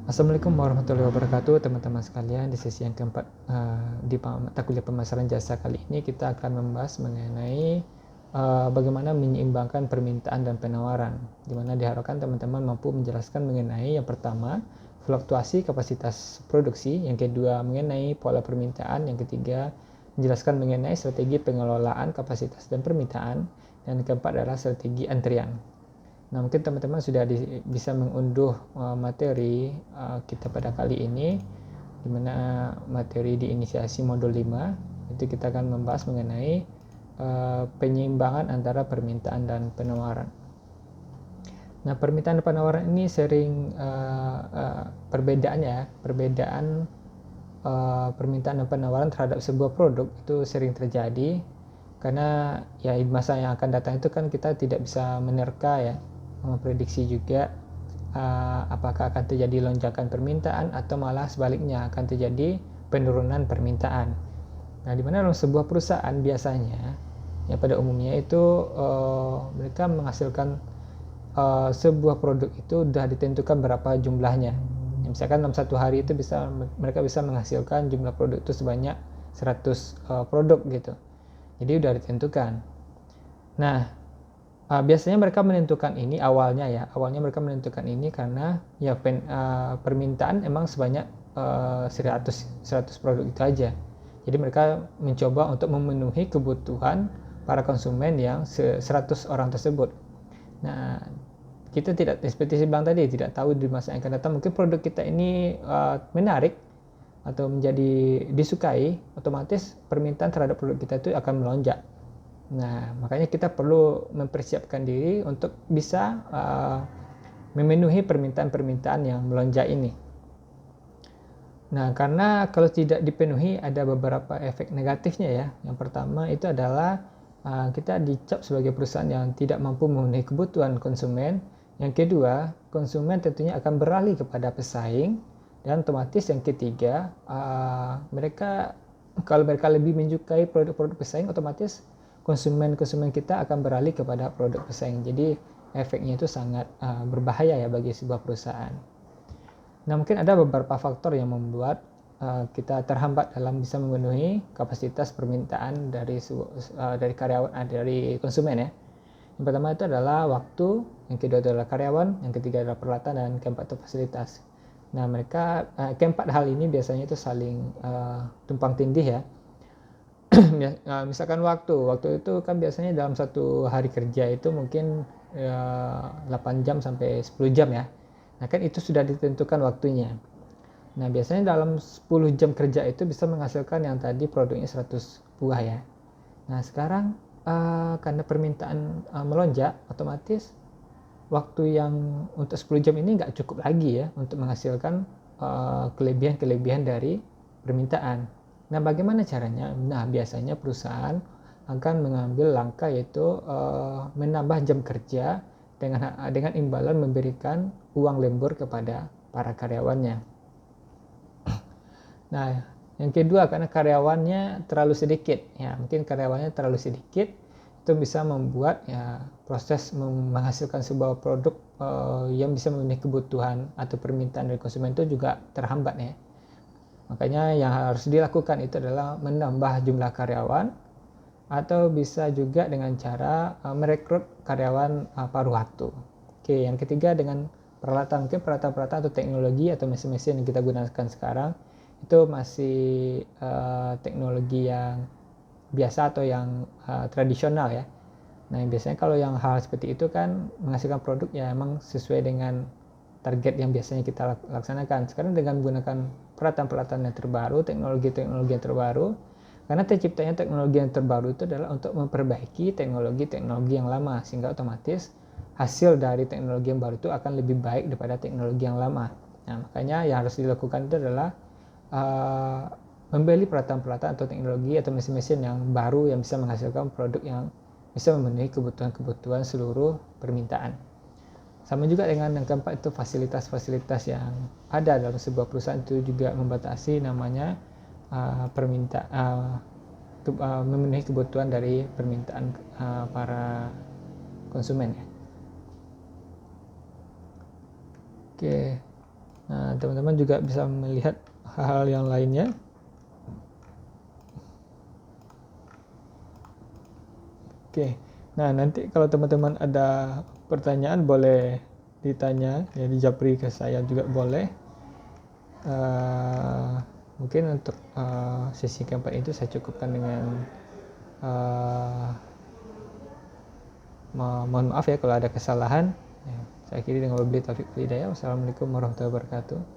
Assalamualaikum warahmatullahi wabarakatuh, teman-teman sekalian. Di sesi yang keempat di mata kuliah pemasaran jasa kali ini kita akan membahas mengenai bagaimana menyeimbangkan permintaan dan penawaran, di mana diharapkan teman-teman mampu menjelaskan mengenai yang pertama fluktuasi kapasitas produksi, yang kedua mengenai pola permintaan, yang ketiga menjelaskan mengenai strategi pengelolaan kapasitas dan permintaan, dan yang keempat adalah strategi antrian. Nah, mungkin teman-teman sudah bisa mengunduh materi kita pada kali ini, di mana materi diinisiasi modul 5, itu kita akan membahas mengenai penyeimbangan antara permintaan dan penawaran. Nah, permintaan dan penawaran ini sering perbedaan permintaan dan penawaran terhadap sebuah produk itu sering terjadi, karena ya di masa yang akan datang itu kan kita tidak bisa menerka ya, memprediksi juga apakah akan terjadi lonjakan permintaan atau malah sebaliknya akan terjadi penurunan permintaan. Nah, di mana dalam sebuah perusahaan biasanya ya pada umumnya itu mereka menghasilkan sebuah produk itu sudah ditentukan berapa jumlahnya. Ya, misalkan dalam satu hari itu mereka bisa menghasilkan jumlah produk itu sebanyak 100 produk gitu. Jadi sudah ditentukan. Nah, biasanya mereka menentukan ini awalnya mereka menentukan ini karena ya permintaan emang sebanyak 100 produk itu aja. Jadi mereka mencoba untuk memenuhi kebutuhan para konsumen yang 100 orang tersebut. Nah, kita tidak, seperti saya bilang tadi, tidak tahu di masa yang akan datang mungkin produk kita ini menarik atau menjadi disukai, otomatis permintaan terhadap produk kita itu akan melonjak. Nah, makanya kita perlu mempersiapkan diri untuk bisa memenuhi permintaan-permintaan yang melonjak ini. Nah, karena kalau tidak dipenuhi ada beberapa efek negatifnya ya. Yang pertama itu adalah kita dicap sebagai perusahaan yang tidak mampu memenuhi kebutuhan konsumen. Yang kedua, konsumen tentunya akan beralih kepada pesaing. Dan otomatis yang ketiga, kalau mereka lebih menyukai produk-produk pesaing, otomatis konsumen kita akan beralih kepada produk pesaing. Jadi efeknya itu sangat berbahaya ya bagi sebuah perusahaan. Nah, mungkin ada beberapa faktor yang membuat kita terhambat dalam bisa memenuhi kapasitas permintaan dari karyawan, dari konsumen ya. Yang pertama itu adalah waktu, yang kedua adalah karyawan, yang ketiga adalah peralatan, dan keempat itu fasilitas. Nah, keempat hal ini biasanya itu saling tumpang tindih ya. Misalkan waktu itu kan biasanya dalam satu hari kerja itu mungkin 8 jam sampai 10 jam ya. Nah, kan itu sudah ditentukan waktunya. Nah, biasanya dalam 10 jam kerja itu bisa menghasilkan yang tadi produknya 100 buah ya. Nah, sekarang karena permintaan melonjak, otomatis waktu yang untuk 10 jam ini nggak cukup lagi ya untuk menghasilkan kelebihan-kelebihan dari permintaan. Nah, bagaimana caranya? Nah, biasanya perusahaan akan mengambil langkah yaitu menambah jam kerja dengan imbalan memberikan uang lembur kepada para karyawannya. Nah, yang kedua, karena karyawannya terlalu sedikit, ya mungkin karyawannya terlalu sedikit, itu bisa membuat ya proses menghasilkan sebuah produk yang bisa memenuhi kebutuhan atau permintaan dari konsumen itu juga terhambat ya. Makanya yang harus dilakukan itu adalah menambah jumlah karyawan, atau bisa juga dengan cara merekrut karyawan paruh waktu. Oke, yang ketiga dengan peralatan, mungkin peralatan-peralatan atau teknologi atau mesin-mesin yang kita gunakan sekarang itu masih teknologi yang biasa atau yang tradisional ya. Nah, biasanya kalau yang hal seperti itu kan menghasilkan produk ya emang sesuai dengan target yang biasanya kita laksanakan. Sekarang dengan menggunakan peralatan-peralatan yang terbaru, teknologi-teknologi yang terbaru, karena terciptanya teknologi yang terbaru itu adalah untuk memperbaiki teknologi-teknologi yang lama, sehingga otomatis hasil dari teknologi yang baru itu akan lebih baik daripada teknologi yang lama. Nah, makanya yang harus dilakukan itu adalah membeli peralatan-peralatan atau teknologi atau mesin-mesin yang baru yang bisa menghasilkan produk yang bisa memenuhi kebutuhan-kebutuhan seluruh permintaan. Sama juga dengan yang keempat itu fasilitas-fasilitas yang ada dalam sebuah perusahaan itu juga membatasi namanya memenuhi kebutuhan dari permintaan para konsumen ya. Oke. Nah, teman-teman juga bisa melihat hal-hal yang lainnya. Oke, nah nanti kalau teman-teman ada pertanyaan boleh ditanya ya, di japri ke saya juga boleh. Mungkin untuk sesi keempat itu saya cukupkan dengan mohon maaf ya kalau ada kesalahan. Ya, saya akhiri dengan wabillahi taufiq wal hidayah. Wassalamualaikum warahmatullahi wabarakatuh.